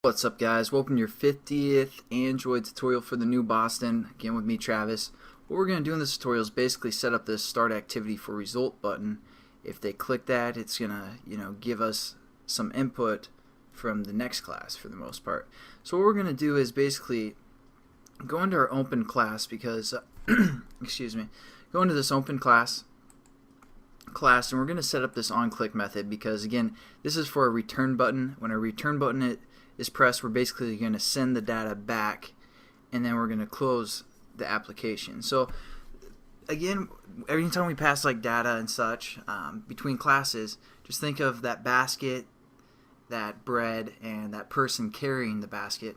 What's up, guys? Welcome to your 50th Android tutorial for the new Boston. Again with me, Travis. What we're going to do in this tutorial is basically set up this start activity for result button. If they click that, it's going to give us some input from the next class for the most part. So what we're going to do is basically go into our open class because excuse me, go into this open class and we're going to set up this onClick method because again, this is for a return button. When a return button is pressed, we're basically going to send the data back and then we're going to close the application. So again, every time we pass like data and such between classes, just think of that basket, that bread, and that person carrying the basket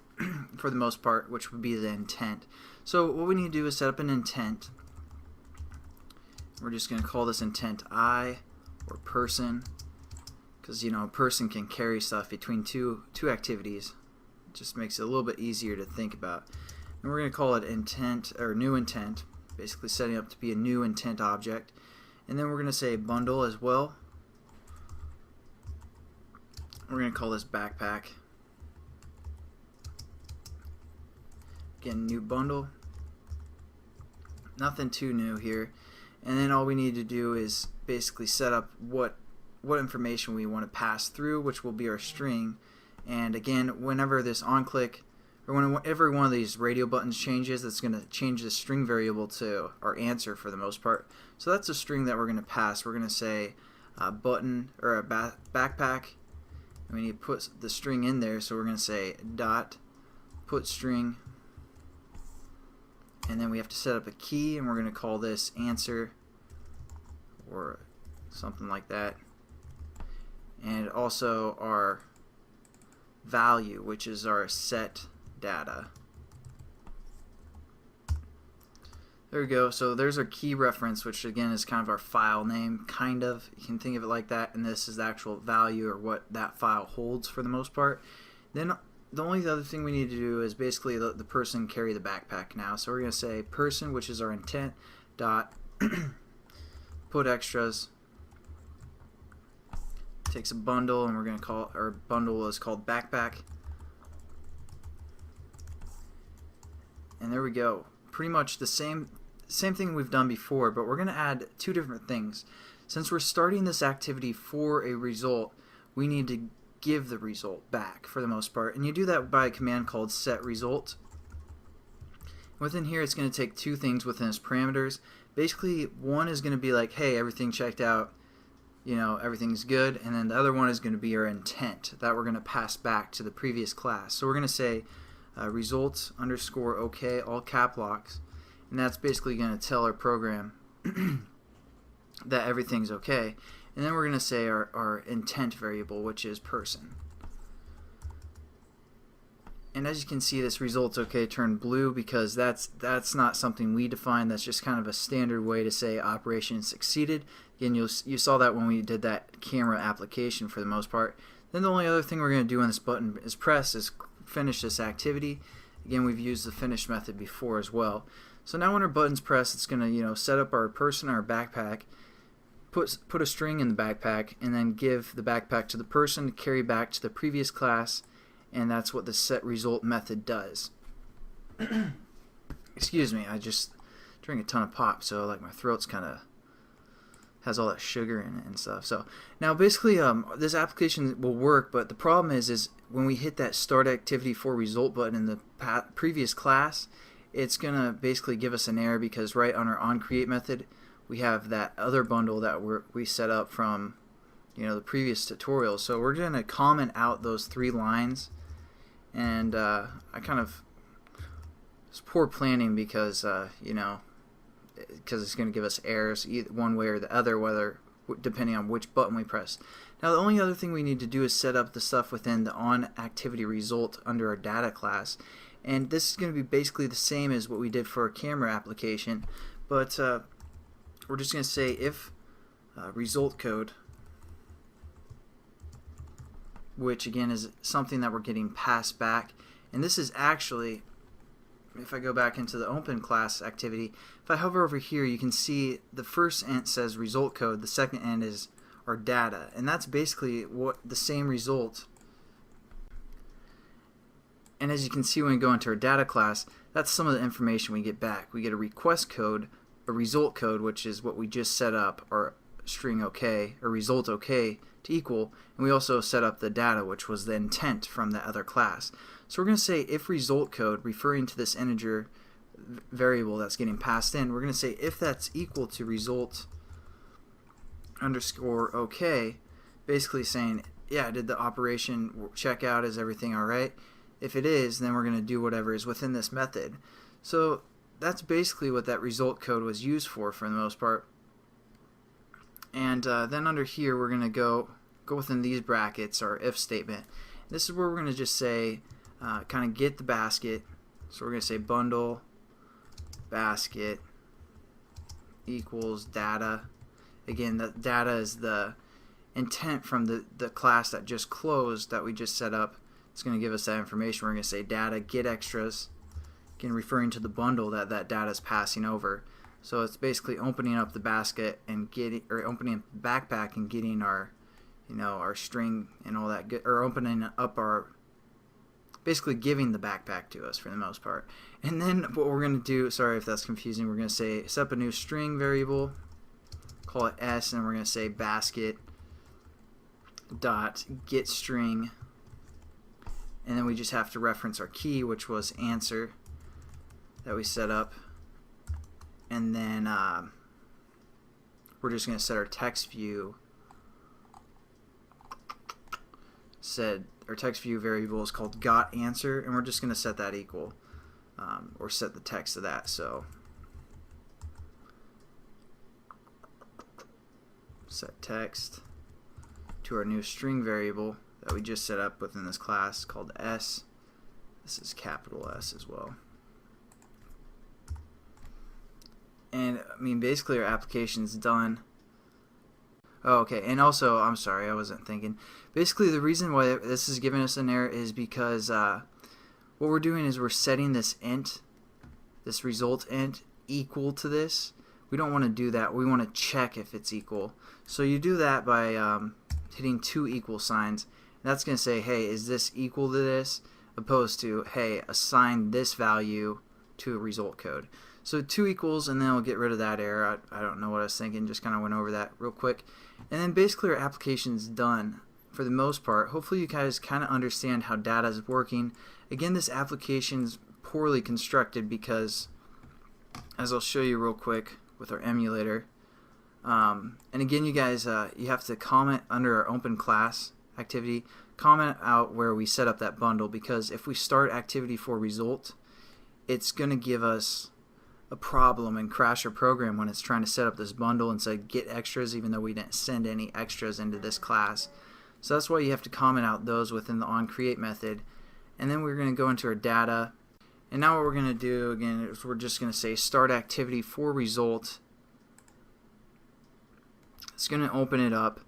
for the most part, which would be the intent. So what we need to do is set up an intent. We're just going to call this intent I or person, because a person can carry stuff between two activities. It just makes it a little bit easier to think about. And we're going to call it intent or new intent, basically setting up to be a new intent object. And then we're going to say bundle as well. We're going to call this backpack. Again, new bundle. Nothing too new here. And then all we need to do is basically set up what information we want to pass through, which will be our string. And again, whenever this onClick or whenever one of these radio buttons changes, it's going to change the string variable to our answer for the most part. So that's a string that we're going to pass. We're going to say button or a backpack, and we need to put the string in there. So we're going to say dot put string, and then we have to set up a key, and we're going to call this answer or something like that. And also our value, which is our set data. There we go. So there's our key reference, which again is kind of our file name, kind of. You can think of it like that, and this is the actual value or what that file holds for the most part. Then the only other thing we need to do is basically the person carry the backpack now. So we're going to say person, which is our intent, dot put extras. Takes a bundle, and we're going to call our bundle is called backpack. And there we go. Pretty much the same thing we've done before, but we're going to add two different things. Since we're starting this activity for a result, we need to give the result back for the most part, and you do that by a command called setResult. Within here, it's going to take two things within its parameters. Basically, one is going to be like, hey, everything checked out, everything's good, and then the other one is going to be our intent that we're going to pass back to the previous class. So we're going to say results underscore OK, all cap locks, and that's basically going to tell our program that everything's okay. And then we're going to say our intent variable, which is person. And as you can see, this results okay turned blue because that's not something we define. That's just kind of a standard way to say operation succeeded. Again, you saw that when we did that camera application for the most part. Then the only other thing we're going to do on this button is finish this activity. Again, we've used the finish method before as well. So now when our button's pressed, it's going to set up our person, our backpack, put a string in the backpack, and then give the backpack to the person to carry back to the previous class, and that's what the setResult method does. Excuse me, I just drank a ton of pop, so like my throat's kind of has all that sugar in it and stuff. So now basically this application will work, but the problem is when we hit that start activity for result button in the previous class, it's gonna basically give us an error because right on our onCreate method we have that other bundle that we set up from the previous tutorial. So we're going to comment out those 3 lines, and it's poor planning because because it's going to give us errors either one way or the other, depending on which button we press. Now the only other thing we need to do is set up the stuff within the onActivityResult under our data class, and this is going to be basically the same as what we did for our camera application, but we're just going to say if result code, which again is something that we're getting passed back, and this is actually, if I go back into the open class activity, if I hover over here, you can see the first int says result code, the second int is our data, and that's basically what the same result And as you can see when we go into our data class, that's some of the information we get back. We get a request code, a result code, which is what we just set up, our string OK, or result OK to equal, and we also set up the data, which was the intent from the other class. So we're going to say if result code, referring to this integer variable that's getting passed in, we're going to say if that's equal to result underscore OK, basically saying, yeah, did the operation check out, is everything alright? If it is, then we're going to do whatever is within this method. So that's basically what that result code was used for the most part. And then under here we're going to go within these brackets, our if statement. This is where we're going to just say kind of get the basket. So we're going to say bundle basket equals data. Again, the data is the intent from the class that just closed that we just set up. It's going to give us that information. We're going to say data get extras, again referring to the bundle that data is passing over. So it's basically opening up the basket and opening up the backpack and getting our, our string and all that good, or opening up our, basically giving the backpack to us for the most part. And then what we're going to do, sorry if that's confusing, we're going to say set up a new string variable, call it s, and we're going to say basket dot get string, and then we just have to reference our key, which was answer that we set up. And then we're just going to set our text view. Our text view variable is called got answer, and we're just going to set that equal, or set the text of that. So set text to our new string variable that we just set up within this class called s. This is capital S as well. And I mean, basically our application's done. Oh, okay, and also, I'm sorry, I wasn't thinking. Basically, the reason why this is giving us an error is because what we're doing is we're setting this int, this result int, equal to this. We don't want to do that. We want to check if it's equal. So you do that by hitting two equal signs. And that's going to say, hey, is this equal to this? Opposed to, hey, assign this value to a result code. So two equals, and then we'll get rid of that error. I don't know what I was thinking, just kind of went over that real quick. And then basically our application's done for the most part. Hopefully you guys kind of understand how data is working. Again, this application's poorly constructed because, as I'll show you real quick with our emulator, and again, you guys, you have to comment under our open class activity, comment out where we set up that bundle, because if we start activity for result, it's going to give us a problem and crash our program when it's trying to set up this bundle and say get extras, even though we didn't send any extras into this class. So that's why you have to comment out those within the onCreate method. And then we're going to go into our data, and now what we're going to do again is we're just going to say start activity for result. It's going to open it up.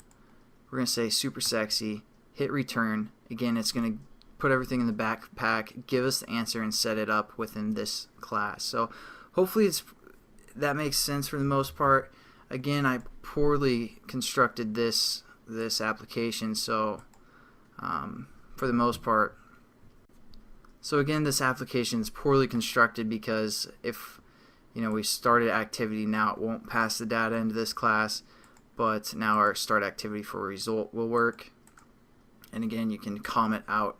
We're going to say super sexy, hit return. Again, it's going to put everything in the backpack, give us the answer, and set it up within this class. So hopefully that makes sense for the most part. Again, I poorly constructed this application, so for the most part. So again, this application is poorly constructed because if we started activity, now it won't pass the data into this class, but now our start activity for result will work. And again, you can comment out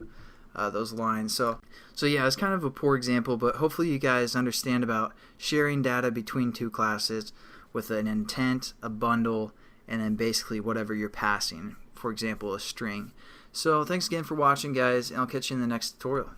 those lines. So yeah, it's kind of a poor example, but hopefully you guys understand about sharing data between two classes with an intent, a bundle, and then basically whatever you're passing, for example, a string. So thanks again for watching, guys, and I'll catch you in the next tutorial.